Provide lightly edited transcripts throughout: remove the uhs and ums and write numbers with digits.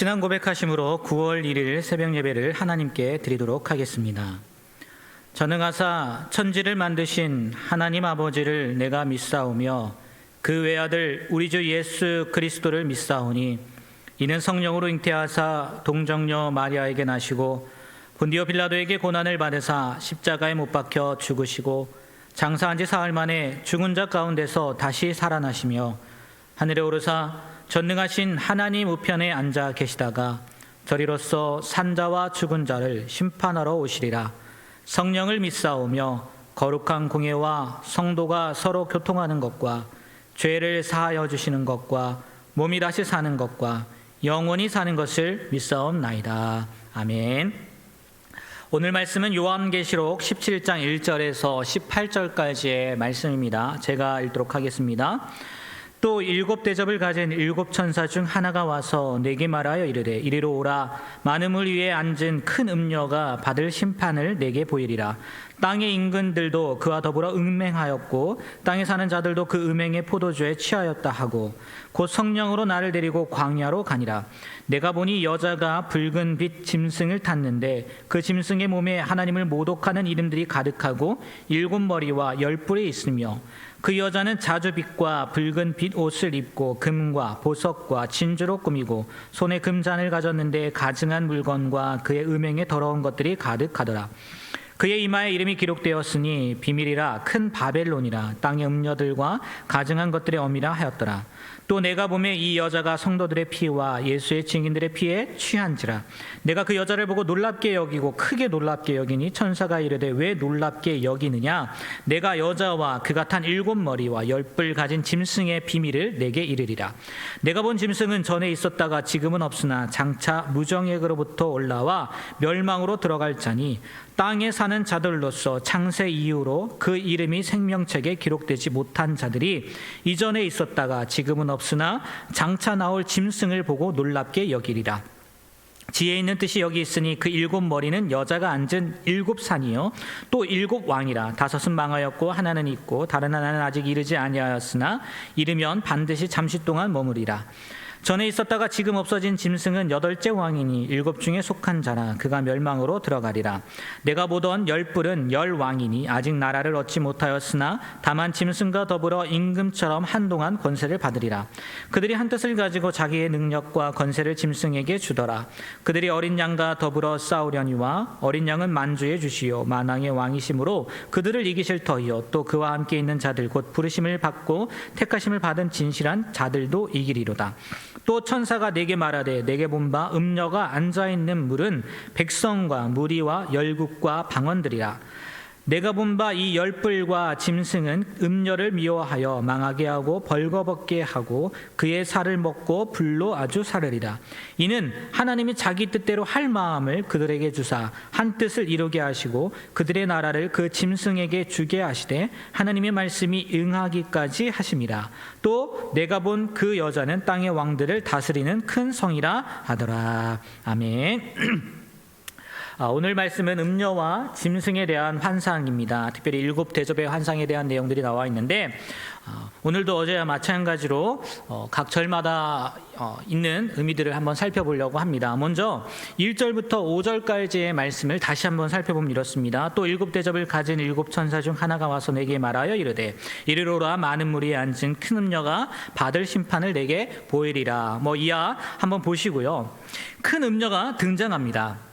신앙 고백하심으로 9월 1일 새벽 예배를 하나님께 드리도록 하겠습니다. 전능하사 천지를 만드신 하나님 아버지를 내가 믿사오며 그 외아들 우리 주 예수 그리스도를 믿사오니 이는 성령으로 잉태하사 동정녀 마리아에게 나시고 본디오 빌라도에게 고난을 받으사 십자가에 못 박혀 죽으시고 장사한 지 사흘 만에 죽은 자 가운데서 다시 살아나시며 하늘에 오르사 전능하신 하나님 우편에 앉아 계시다가 저리로서 산자와 죽은 자를 심판하러 오시리라. 성령을 믿사오며 거룩한 공예와 성도가 서로 교통하는 것과 죄를 사하여 주시는 것과 몸이 다시 사는 것과 영원히 사는 것을 믿사옵나이다. 아멘. 오늘 말씀은 요한계시록 17장 1절에서 18절까지의 말씀입니다. 제가 읽도록 하겠습니다. 또 7 대접을 가진 7 천사 중 하나가 와서 내게 말하여 이르되 이리로 오라. 많은 물 위에 앉은 큰 음녀가 받을 심판을 내게 보이리라. 땅의 인근들도 그와 더불어 음행하였고 땅에 사는 자들도 그 음행의 포도주에 취하였다 하고 곧 성령으로 나를 데리고 광야로 가니라. 내가 보니 여자가 붉은 빛 짐승을 탔는데 그 짐승의 몸에 하나님을 모독하는 이름들이 가득하고 7 머리와 10뿔이 있으며 그 여자는 자주빛과 붉은 빛 옷을 입고 금과 보석과 진주로 꾸미고 손에 금잔을 가졌는데 가증한 물건과 그의 음행에 더러운 것들이 가득하더라. 그의 이마에 이름이 기록되었으니 비밀이라 큰 바벨론이라 땅의 음녀들과 가증한 것들의 어미라 하였더라. 또 내가 보매 이 여자가 성도들의 피와 예수의 증인들의 피에 취한지라. 내가 그 여자를 보고 놀랍게 여기고 크게 놀랍게 여기니 천사가 이르되 왜 놀랍게 여기느냐. 내가 여자와 그가 탄 7 머리와 10뿔 가진 짐승의 비밀을 내게 이르리라. 내가 본 짐승은 전에 있었다가 지금은 없으나 장차 무정액으로부터 올라와 멸망으로 들어갈 자니 땅에 사는 자들로서 창세 이후로 그 이름이 생명책에 기록되지 못한 자들이 이전에 있었다가 지금은 없으나 장차 나올 짐승을 보고 놀랍게 여기리라. 지혜 있는 뜻이 여기 있으니 그 7 머리는 여자가 앉은 7 산이요 또 7 왕이라. 5은 망하였고 하나는 있고 다른 하나는 아직 이르지 아니하였으나 이르면 반드시 잠시 동안 머무리라. 전에 있었다가 지금 없어진 짐승은 8째 왕이니 7 중에 속한 자라. 그가 멸망으로 들어가리라. 내가 보던 10뿔은 10왕이니 아직 나라를 얻지 못하였으나 다만 짐승과 더불어 임금처럼 한동안 권세를 받으리라. 그들이 한 뜻을 가지고 자기의 능력과 권세를 짐승에게 주더라. 그들이 어린 양과 더불어 싸우려니와 어린 양은 만주에 주시오 만왕의 왕이심으로 그들을 이기실 터이요 또 그와 함께 있는 자들 곧 부르심을 받고 택하심을 받은 진실한 자들도 이기리로다. 또 천사가 내게 말하되 내게 본 바 음녀가 앉아있는 물은 백성과 무리와 열국과 방언들이라. 내가 본 바 이 10뿔과 짐승은 음녀를 미워하여 망하게 하고 벌거벗게 하고 그의 살을 먹고 불로 아주 사르리라. 이는 하나님이 자기 뜻대로 할 마음을 그들에게 주사 한 뜻을 이루게 하시고 그들의 나라를 그 짐승에게 주게 하시되 하나님의 말씀이 응하기까지 하심이라. 또 내가 본 그 여자는 땅의 왕들을 다스리는 큰 성이라 하더라. 아멘. 오늘 말씀은 음녀와 짐승에 대한 환상입니다. 특별히 7 대접의 환상에 대한 내용들이 나와 있는데 오늘도 어제와 마찬가지로 각 절마다 있는 의미들을 한번 살펴보려고 합니다. 먼저 1절부터 5절까지의 말씀을 다시 한번 살펴보면 이렇습니다. 또 7 대접을 가진 7 천사 중 하나가 와서 내게 말하여 이르되 이리로 오라. 많은 무리에 앉은 큰 음녀가 받을 심판을 내게 보이리라. 이하 한번 보시고요. 큰 음녀가 등장합니다.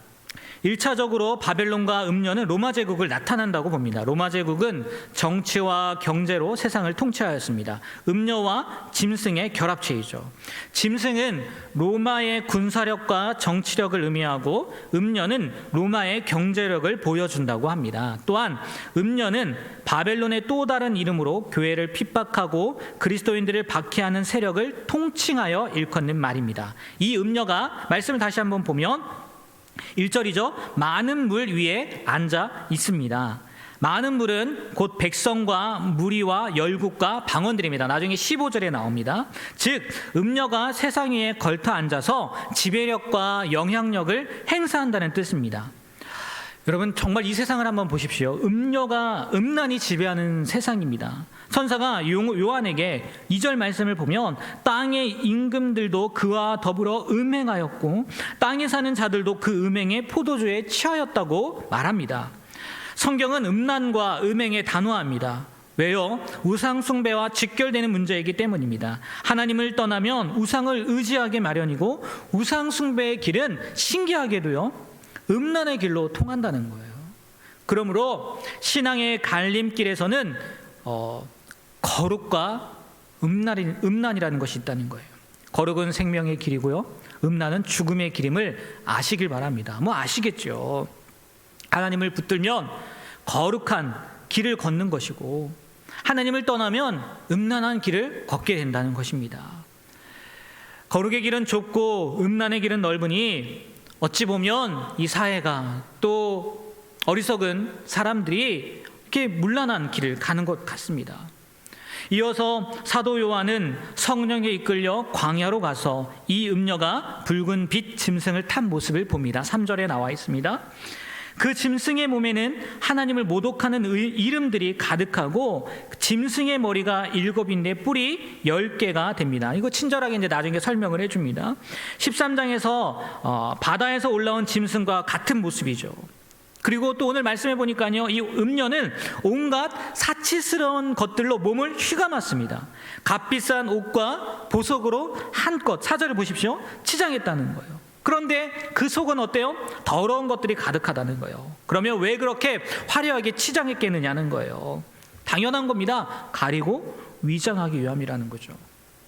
1차적으로 바벨론과 음녀는 로마 제국을 나타난다고 봅니다. 로마 제국은 정치와 경제로 세상을 통치하였습니다. 음녀와 짐승의 결합체이죠. 짐승은 로마의 군사력과 정치력을 의미하고 음녀는 로마의 경제력을 보여준다고 합니다. 또한 음녀는 바벨론의 또 다른 이름으로 교회를 핍박하고 그리스도인들을 박해하는 세력을 통칭하여 일컫는 말입니다. 이 음녀가 말씀을 다시 한번 보면 1절이죠. 많은 물 위에 앉아 있습니다. 많은 물은 곧 백성과 무리와 열국과 방언들입니다. 나중에 15절에 나옵니다. 즉 음녀가 세상 위에 걸터 앉아서 지배력과 영향력을 행사한다는 뜻입니다. 여러분 정말 이 세상을 한번 보십시오. 음란이 지배하는 세상입니다. 천사가 요한에게 2절 말씀을 보면 땅의 임금들도 그와 더불어 음행하였고 땅에 사는 자들도 그 음행에 포도주에 취하였다고 말합니다. 성경은 음란과 음행에 단호합니다. 왜요? 우상 숭배와 직결되는 문제이기 때문입니다. 하나님을 떠나면 우상을 의지하게 마련이고 우상 숭배의 길은 신기하게도요 음란의 길로 통한다는 거예요. 그러므로 신앙의 갈림길에서는 거룩과 음란이라는 것이 있다는 거예요. 거룩은 생명의 길이고요, 음란은 죽음의 길임을 아시길 바랍니다. 아시겠죠. 하나님을 붙들면 거룩한 길을 걷는 것이고 하나님을 떠나면 음란한 길을 걷게 된다는 것입니다. 거룩의 길은 좁고 음란의 길은 넓으니 어찌 보면 이 사회가 또 어리석은 사람들이 이렇게 문란한 길을 가는 것 같습니다. 이어서 사도 요한은 성령에 이끌려 광야로 가서 이 음녀가 붉은 빛 짐승을 탄 모습을 봅니다. 3절에 나와 있습니다. 그 짐승의 몸에는 하나님을 모독하는 이름들이 가득하고 짐승의 머리가 7인데 뿔이 10개가 됩니다. 이거 친절하게 이제 나중에 설명을 해줍니다. 13장에서 바다에서 올라온 짐승과 같은 모습이죠. 그리고 또 오늘 말씀해 보니까요, 이 음녀는 온갖 사치스러운 것들로 몸을 휘감았습니다. 값비싼 옷과 보석으로 한껏, 4절을 보십시오, 치장했다는 거예요. 그런데 그 속은 어때요? 더러운 것들이 가득하다는 거예요. 그러면 왜 그렇게 화려하게 치장했겠느냐는 거예요. 당연한 겁니다. 가리고 위장하기 위함이라는 거죠.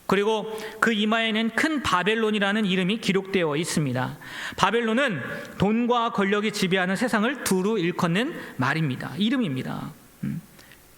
그리고 그 이마에는 큰 바벨론이라는 이름이 기록되어 있습니다. 바벨론은 돈과 권력이 지배하는 세상을 두루 일컫는 말입니다. 이름입니다.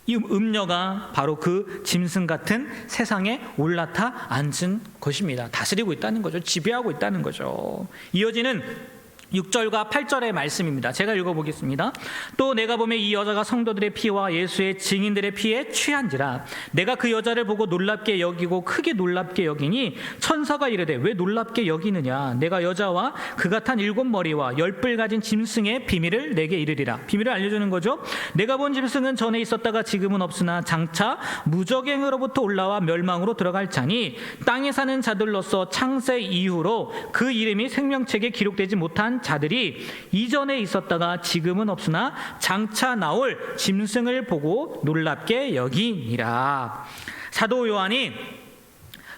이 음녀가 바로 그 짐승 같은 세상에 올라타 앉은 것입니다. 다스리고 있다는 거죠. 지배하고 있다는 거죠. 이어지는 6절과 8절의 말씀입니다. 제가 읽어보겠습니다. 또 내가 보매 이 여자가 성도들의 피와 예수의 증인들의 피에 취한지라. 내가 그 여자를 보고 놀랍게 여기고 크게 놀랍게 여기니 천사가 이르되 왜 놀랍게 여기느냐. 내가 여자와 그가 탄 7머리와 10뿔 가진 짐승의 비밀을 내게 이르리라. 비밀을 알려주는 거죠. 내가 본 짐승은 전에 있었다가 지금은 없으나 장차 무적행으로부터 올라와 멸망으로 들어갈 자니 땅에 사는 자들로서 창세 이후로 그 이름이 생명책에 기록되지 못한 자들이 이전에 있었다가 지금은 없으나 장차 나올 짐승을 보고 놀랍게 여기니라. 사도 요한이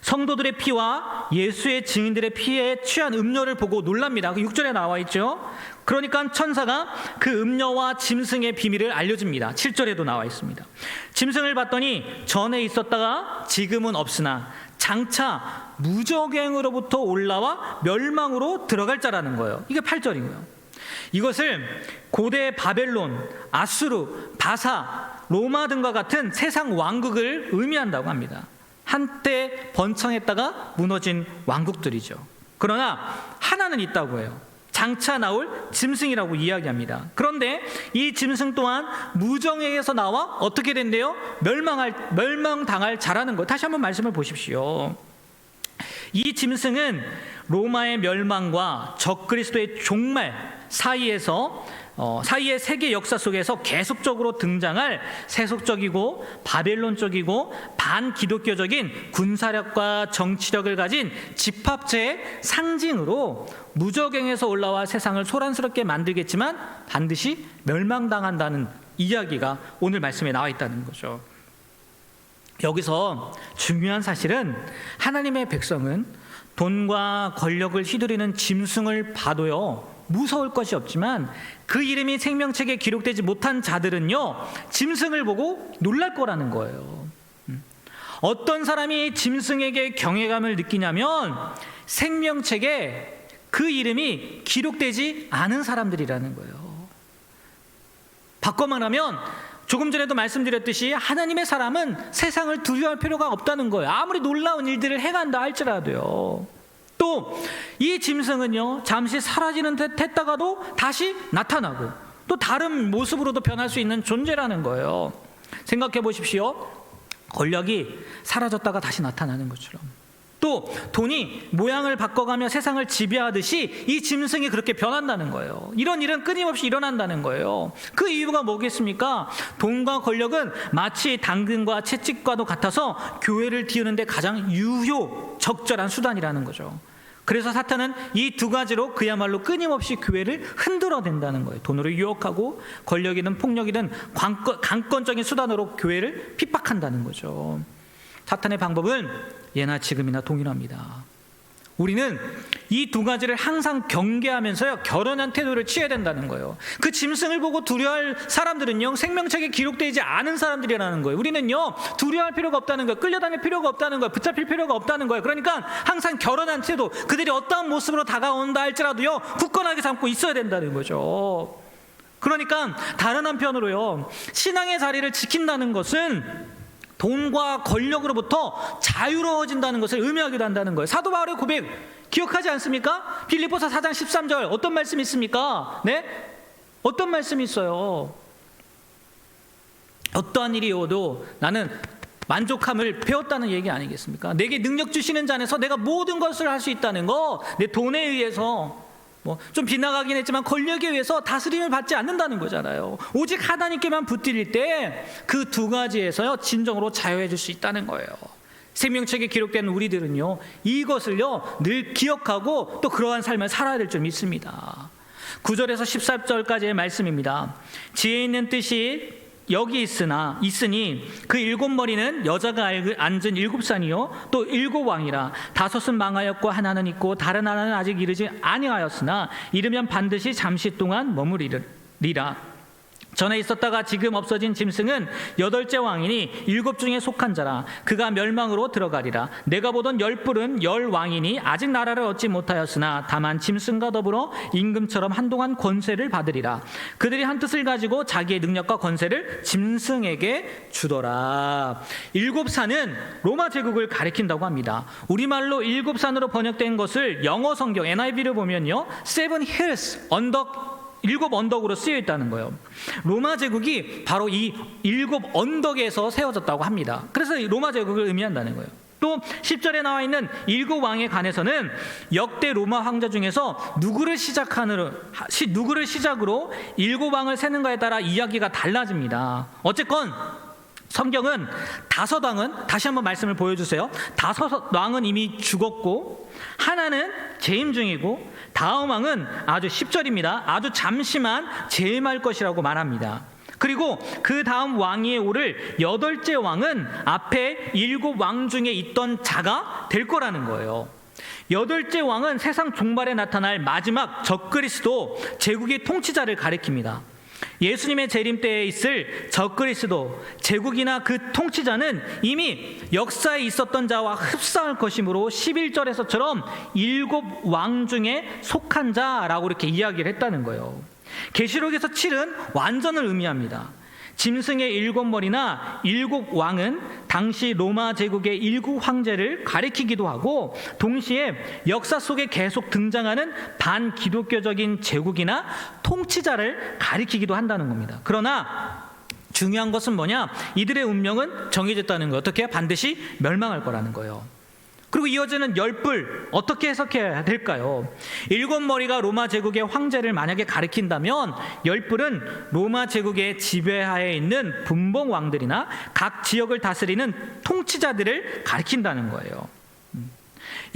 성도들의 피와 예수의 증인들의 피에 취한 음료를 보고 놀랍니다. 6절에 나와 있죠. 그러니까 천사가 그 음료와 짐승의 비밀을 알려줍니다. 7절에도 나와 있습니다. 짐승을 봤더니 전에 있었다가 지금은 없으나 장차 무적행으로부터 올라와 멸망으로 들어갈 자라는 거예요. 이게 8절이고요. 이것을 고대 바벨론, 아수르, 바사, 로마 등과 같은 세상 왕국을 의미한다고 합니다. 한때 번창했다가 무너진 왕국들이죠. 그러나 하나는 있다고 해요. 장차 나올 짐승이라고 이야기합니다. 그런데 이 짐승 또한 무정에게서 나와 어떻게 된대요? 멸망당할 자라는 것. 다시 한번 말씀을 보십시오. 이 짐승은 로마의 멸망과 적그리스도의 종말 사이의 세계 역사 속에서 계속적으로 등장할 세속적이고 바벨론적이고 반기독교적인 군사력과 정치력을 가진 집합체의 상징으로 무적행에서 올라와 세상을 소란스럽게 만들겠지만 반드시 멸망당한다는 이야기가 오늘 말씀에 나와 있다는 거죠. 여기서 중요한 사실은 하나님의 백성은 돈과 권력을 휘두르는 짐승을 봐도요 무서울 것이 없지만 그 이름이 생명책에 기록되지 못한 자들은요 짐승을 보고 놀랄 거라는 거예요. 어떤 사람이 짐승에게 경외감을 느끼냐면 생명책에 그 이름이 기록되지 않은 사람들이라는 거예요. 바꿔 말하면 조금 전에도 말씀드렸듯이 하나님의 사람은 세상을 두려워할 필요가 없다는 거예요. 아무리 놀라운 일들을 행한다 할지라도요. 또 이 짐승은요 잠시 사라지는 듯 했다가도 다시 나타나고 또 다른 모습으로도 변할 수 있는 존재라는 거예요. 생각해 보십시오. 권력이 사라졌다가 다시 나타나는 것처럼, 또 돈이 모양을 바꿔가며 세상을 지배하듯이 이 짐승이 그렇게 변한다는 거예요. 이런 일은 끊임없이 일어난다는 거예요. 그 이유가 뭐겠습니까? 돈과 권력은 마치 당근과 채찍과도 같아서 교회를 띄우는데 가장 적절한 수단이라는 거죠. 그래서 사탄은 이 두 가지로 그야말로 끊임없이 교회를 흔들어댄다는 거예요. 돈으로 유혹하고 권력이든 폭력이든 강권적인 수단으로 교회를 핍박한다는 거죠. 사탄의 방법은 예나 지금이나 동일합니다. 우리는 이 두 가지를 항상 경계하면서요, 결연한 태도를 취해야 된다는 거예요. 그 짐승을 보고 두려워할 사람들은요, 생명책에 기록되지 않은 사람들이라는 거예요. 우리는요, 두려워할 필요가 없다는 거예요. 끌려다닐 필요가 없다는 거예요. 붙잡힐 필요가 없다는 거예요. 그러니까 항상 결연한 태도, 그들이 어떠한 모습으로 다가온다 할지라도요, 굳건하게 삼고 있어야 된다는 거죠. 그러니까 다른 한편으로요, 신앙의 자리를 지킨다는 것은 돈과 권력으로부터 자유로워진다는 것을 의미하기도 한다는 거예요. 사도 바울의 고백 기억하지 않습니까? 빌립보서 4장 13절 어떤 말씀이 있습니까? 네? 어떤 말씀이 있어요? 어떠한 일이 오도 나는 만족함을 배웠다는 얘기 아니겠습니까? 내게 능력 주시는 자 안에서 내가 모든 것을 할 수 있다는 거, 내 돈에 의해서 좀 빗나가긴 했지만 권력에 의해서 다스림을 받지 않는다는 거잖아요. 오직 하나님께만 붙들릴 때 그 두 가지에서요, 진정으로 자유해질 수 있다는 거예요. 생명책에 기록된 우리들은요, 이것을요 늘 기억하고 또 그러한 삶을 살아야 될 줄 믿습니다. 9절에서 14절까지의 말씀입니다. 지혜 있는 뜻이 여기 있으니 그 일곱 머리는 여자가 앉은 일곱 산이요 또 일곱 왕이라. 다섯은 망하였고 하나는 있고 다른 하나는 아직 이르지 아니하였으나 이르면 반드시 잠시 동안 머무리리라. 전에 있었다가 지금 없어진 짐승은 여덟째 왕이니 일곱 중에 속한 자라. 그가 멸망으로 들어가리라. 내가 보던 열뿔은 열 왕이니 아직 나라를 얻지 못하였으나 다만 짐승과 더불어 임금처럼 한동안 권세를 받으리라. 그들이 한 뜻을 가지고 자기의 능력과 권세를 짐승에게 주더라. 일곱 산은 로마 제국을 가리킨다고 합니다. 우리말로 일곱 산으로 번역된 것을 영어 성경 NIV를 보면요, Seven Hills, 일곱 언덕으로 쓰여 있다는 거예요. 로마 제국이 바로 이 일곱 언덕에서 세워졌다고 합니다. 그래서 로마 제국을 의미한다는 거예요. 또 10절에 나와 있는 일곱 왕에 관해서는 역대 로마 황제 중에서 누구를 시작으로 일곱 왕을 세는가에 따라 이야기가 달라집니다. 어쨌건 성경은 다섯 왕은, 다시 한번 말씀을 보여주세요. 다섯 왕은 이미 죽었고 하나는 재임 중이고 다음 왕은 아주 10절입니다. 아주 잠시만 재임할 것이라고 말합니다. 그리고 그 다음 왕위에 오를 여덟째 왕은 앞에 일곱 왕 중에 있던 자가 될 거라는 거예요. 여덟째 왕은 세상 종말에 나타날 마지막 적그리스도 제국의 통치자를 가리킵니다. 예수님의 재림 때에 있을 적그리스도 제국이나 그 통치자는 이미 역사에 있었던 자와 흡사할 것이므로 11절에서처럼 일곱 왕 중에 속한 자라고 이렇게 이야기를 했다는 거예요. 계시록에서 7은 완전을 의미합니다. 짐승의 일곱 머리나 일곱 왕은 당시 로마 제국의 일곱 황제를 가리키기도 하고 동시에 역사 속에 계속 등장하는 반기독교적인 제국이나 통치자를 가리키기도 한다는 겁니다. 그러나 중요한 것은 뭐냐? 이들의 운명은 정해졌다는 거예요. 어떻게? 반드시 멸망할 거라는 거예요. 그리고 이어지는 열뿔, 어떻게 해석해야 될까요? 일곱 머리가 로마 제국의 황제를 만약에 가리킨다면 열뿔은 로마 제국의 지배하에 있는 분봉 왕들이나 각 지역을 다스리는 통치자들을 가리킨다는 거예요.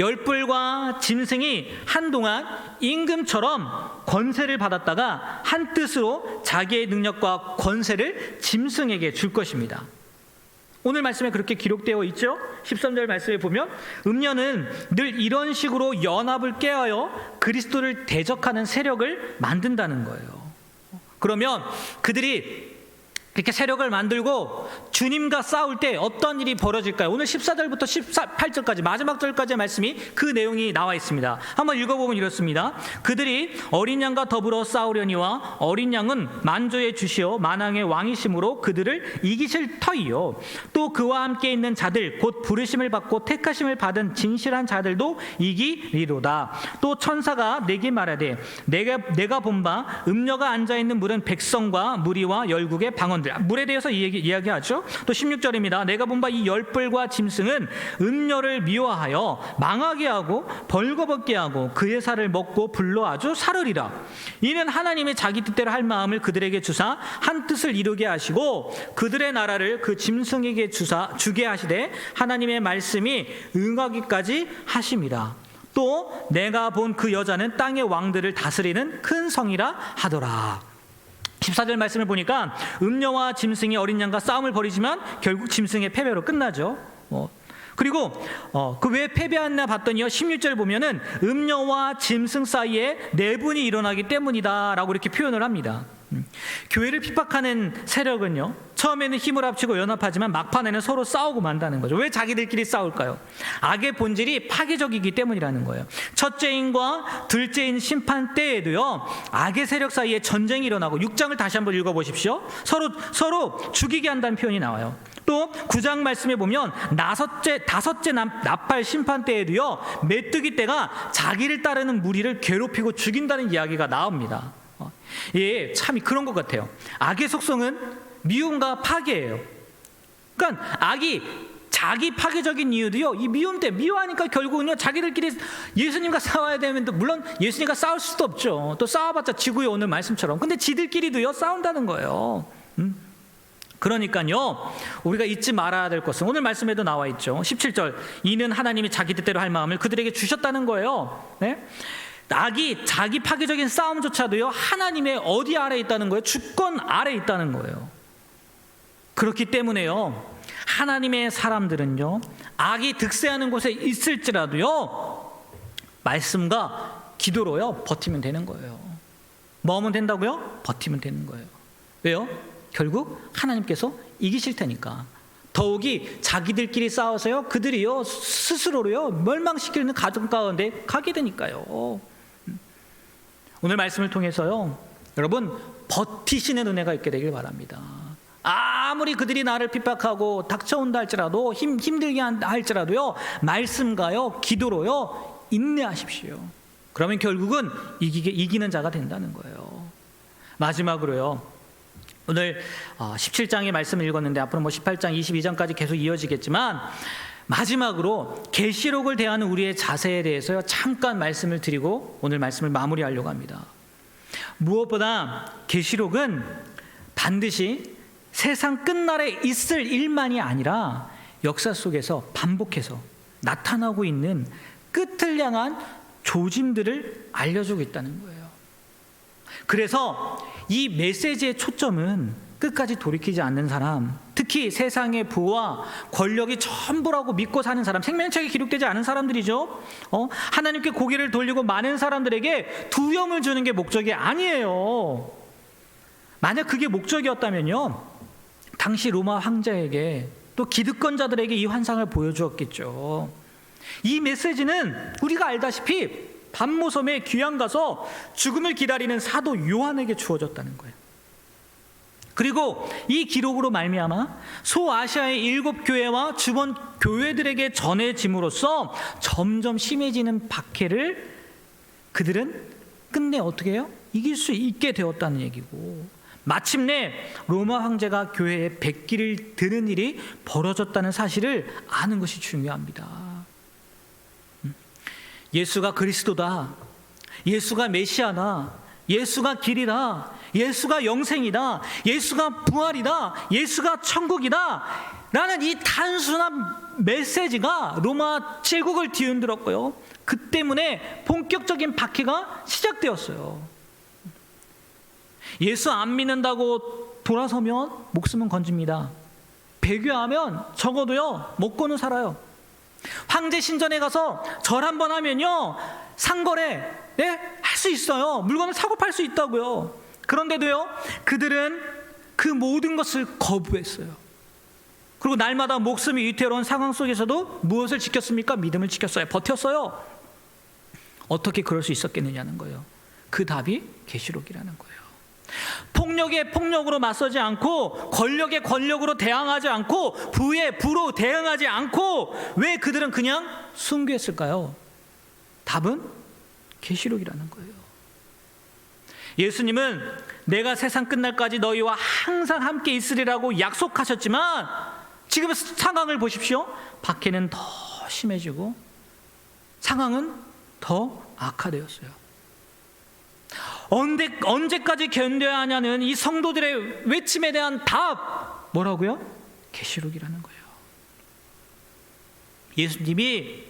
열뿔과 짐승이 한동안 임금처럼 권세를 받았다가 한 뜻으로 자기의 능력과 권세를 짐승에게 줄 것입니다. 오늘 말씀에 그렇게 기록되어 있죠. 13절 말씀에 보면 음녀는 늘 이런 식으로 연합을 깨하여 그리스도를 대적하는 세력을 만든다는 거예요. 그러면 그들이 이렇게 세력을 만들고 주님과 싸울 때 어떤 일이 벌어질까요? 오늘 14절부터 18절까지 마지막 절까지의 말씀이 그 내용이 나와 있습니다. 한번 읽어보면 이렇습니다. 그들이 어린 양과 더불어 싸우려니와 어린 양은 만조의 주시오 만왕의 왕이심으로 그들을 이기실 터이요. 또 그와 함께 있는 자들 곧 부르심을 받고 택하심을 받은 진실한 자들도 이기리로다. 또 천사가 내게 말하되 내가 본 바 음녀가 앉아있는 물은 백성과 무리와 열국의 방언들 짐승들, 물에 대해서 이야기하죠. 또 16절입니다. 내가 본 바 이 열불과 짐승은 음녀를 미워하여 망하게 하고 벌거벗게 하고 그의 살을 먹고 불로 아주 사르리라. 이는 하나님의 자기 뜻대로 할 마음을 그들에게 주사 한 뜻을 이루게 하시고 그들의 나라를 그 짐승에게 주게 하시되 하나님의 말씀이 응하기까지 하심이라. 또 내가 본 그 여자는 땅의 왕들을 다스리는 큰 성이라 하더라. 14절 말씀을 보니까 음녀와 짐승이 어린 양과 싸움을 벌이지만 결국 짐승의 패배로 끝나죠. 그리고 그 왜 패배했나 봤더니요, 16절 보면은 음녀와 짐승 사이에 내분이 일어나기 때문이다 라고 이렇게 표현을 합니다. 교회를 핍박하는 세력은요, 처음에는 힘을 합치고 연합하지만 막판에는 서로 싸우고 만다는 거죠. 왜 자기들끼리 싸울까요? 악의 본질이 파괴적이기 때문이라는 거예요. 첫째인과 둘째인 심판 때에도요, 악의 세력 사이에 전쟁이 일어나고, 6장을 다시 한번 읽어보십시오. 서로 죽이게 한다는 표현이 나와요. 또 9장 말씀에 보면 다섯째 나팔 심판 때에도요, 메뚜기 떼가 자기를 따르는 무리를 괴롭히고 죽인다는 이야기가 나옵니다. 예, 참 그런 것 같아요. 악의 속성은 미움과 파괴예요. 그러니까 악이 자기 파괴적인 이유도요, 이 미움 때문에, 미워하니까 결국은요, 자기들끼리 예수님과 싸워야 되는데, 물론 예수님과 싸울 수도 없죠. 또 싸워봤자 지구에 오늘 말씀처럼. 근데 지들끼리도요, 싸운다는 거예요. 그러니까요, 우리가 잊지 말아야 될 것은 오늘 말씀에도 나와 있죠. 17절, 이는 하나님이 자기 뜻대로 할 마음을 그들에게 주셨다는 거예요. 네? 악이 자기 파괴적인 싸움조차도요, 하나님의 어디 아래 있다는 거예요? 주권 아래 있다는 거예요. 그렇기 때문에요, 하나님의 사람들은요, 악이 득세하는 곳에 있을지라도요, 말씀과 기도로요, 버티면 되는 거예요. 뭐 하면 된다고요? 버티면 되는 거예요. 왜요? 결국 하나님께서 이기실 테니까. 더욱이 자기들끼리 싸워서요, 그들이요, 스스로로요, 멸망시키는 가정 가운데 가게 되니까요. 오늘 말씀을 통해서요, 여러분 버티시는 은혜가 있게 되길 바랍니다. 아무리 그들이 나를 핍박하고 닥쳐온다 할지라도, 힘들게 할지라도요, 말씀과요, 기도로요, 인내하십시오. 그러면 결국은 이기는 자가 된다는 거예요. 마지막으로요, 오늘 17장의 말씀을 읽었는데 앞으로 18장, 22장까지 계속 이어지겠지만, 마지막으로 계시록을 대하는 우리의 자세에 대해서요, 잠깐 말씀을 드리고 오늘 말씀을 마무리하려고 합니다. 무엇보다 계시록은 반드시 세상 끝날에 있을 일만이 아니라 역사 속에서 반복해서 나타나고 있는 끝을 향한 조짐들을 알려주고 있다는 거예요. 그래서 이 메시지의 초점은 끝까지 돌이키지 않는 사람, 특히 세상의 부와 권력이 전부라고 믿고 사는 사람, 생명책에 기록되지 않은 사람들이죠. 하나님께 고개를 돌리고 많은 사람들에게 두려움을 주는 게 목적이 아니에요. 만약 그게 목적이었다면요, 당시 로마 황제에게 또 기득권자들에게 이 환상을 보여주었겠죠. 이 메시지는 우리가 알다시피 반모섬에 귀양 가서 죽음을 기다리는 사도 요한에게 주어졌다는 거예요. 그리고 이 기록으로 말미암아 소아시아의 7교회와 주변 교회들에게 전해짐으로써 점점 심해지는 박해를 그들은 끝내 어떻게 해요? 이길 수 있게 되었다는 얘기고, 마침내 로마 황제가 교회에 백기를 드는 일이 벌어졌다는 사실을 아는 것이 중요합니다. 예수가 그리스도다, 예수가 메시아다, 예수가 길이다, 예수가 영생이다, 예수가 부활이다, 예수가 천국이다 라는 이 단순한 메시지가 로마 제국을 뒤흔들었고요, 그 때문에 본격적인 박해가 시작되었어요. 예수 안 믿는다고 돌아서면 목숨은 건집니다. 배교하면 적어도요, 먹고는 살아요. 황제 신전에 가서 절 한번 하면요, 상거래 할 수 있어요. 물건을 사고 팔 수 있다고요. 그런데도요, 그들은 그 모든 것을 거부했어요. 그리고 날마다 목숨이 위태로운 상황 속에서도 무엇을 지켰습니까? 믿음을 지켰어요. 버텼어요. 어떻게 그럴 수 있었겠느냐는 거예요. 그 답이 계시록이라는 거예요. 폭력에 폭력으로 맞서지 않고, 권력에 권력으로 대항하지 않고, 부에 부로 대응하지 않고, 왜 그들은 그냥 순교했을까요? 답은 계시록이라는 거예요. 예수님은 내가 세상 끝날까지 너희와 항상 함께 있으리라고 약속하셨지만 지금 상황을 보십시오. 박해는 더 심해지고 상황은 더 악화되었어요. 언제까지 견뎌야 하냐는 이 성도들의 외침에 대한 답, 뭐라고요? 계시록이라는 거예요. 예수님이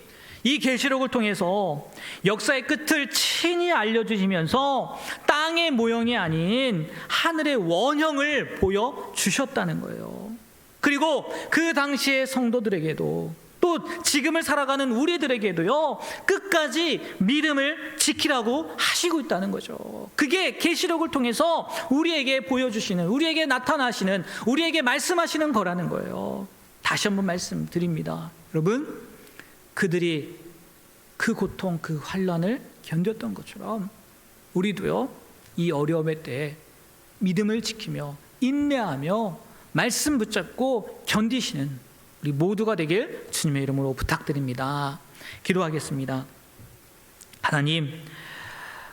이 계시록을 통해서 역사의 끝을 친히 알려주시면서 땅의 모형이 아닌 하늘의 원형을 보여주셨다는 거예요. 그리고 그 당시의 성도들에게도 또 지금을 살아가는 우리들에게도요, 끝까지 믿음을 지키라고 하시고 있다는 거죠. 그게 계시록을 통해서 우리에게 보여주시는, 우리에게 나타나시는, 우리에게 말씀하시는 거라는 거예요. 다시 한번 말씀드립니다. 여러분, 그들이 그 고통, 그 환난을 견뎠던 것처럼 우리도요, 이 어려움의 때에 믿음을 지키며 인내하며 말씀 붙잡고 견디시는 우리 모두가 되길 주님의 이름으로 부탁드립니다. 기도하겠습니다. 하나님,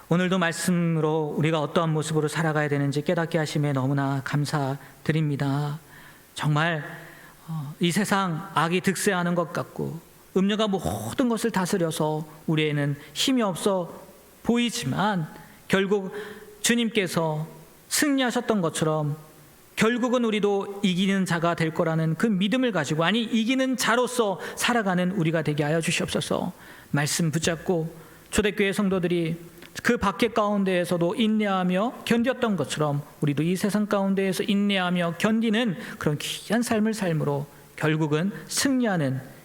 오늘도 말씀으로 우리가 어떠한 모습으로 살아가야 되는지 깨닫게 하심에 너무나 감사드립니다. 정말 이 세상 악이 득세하는 것 같고 음녀가 모든 것을 다스려서 우리에는 힘이 없어 보이지만 결국 주님께서 승리하셨던 것처럼 결국은 우리도 이기는 자가 될 거라는 그 믿음을 가지고, 아니 이기는 자로서 살아가는 우리가 되게 하여 주시옵소서. 말씀 붙잡고 초대교회 성도들이 그 박해 가운데에서도 인내하며 견뎠던 것처럼 우리도 이 세상 가운데에서 인내하며 견디는 그런 귀한 삶을 삶으로 결국은 승리하는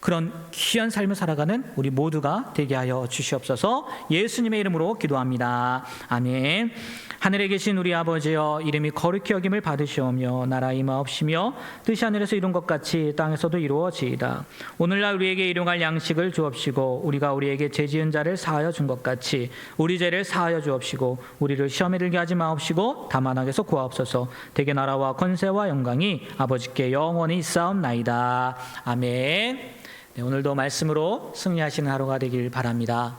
그런 귀한 삶을 살아가는 우리 모두가 되게 하여 주시옵소서. 예수님의 이름으로 기도합니다. 아멘. 하늘에 계신 우리 아버지여, 이름이 거룩히 여김을 받으시오며 나라 임하옵시며 뜻이 하늘에서 이룬 것 같이 땅에서도 이루어지이다. 오늘날 우리에게 일용할 양식을 주옵시고 우리가 우리에게 죄 지은 자를 사하여 준 것 같이 우리 죄를 사하여 주옵시고 우리를 시험에 들게 하지 마옵시고 다만 악에서 구하옵소서. 대개 나라와 권세와 영광이 아버지께 영원히 있사옵나이다. 아멘. 네, 오늘도 말씀으로 승리하시는 하루가 되길 바랍니다.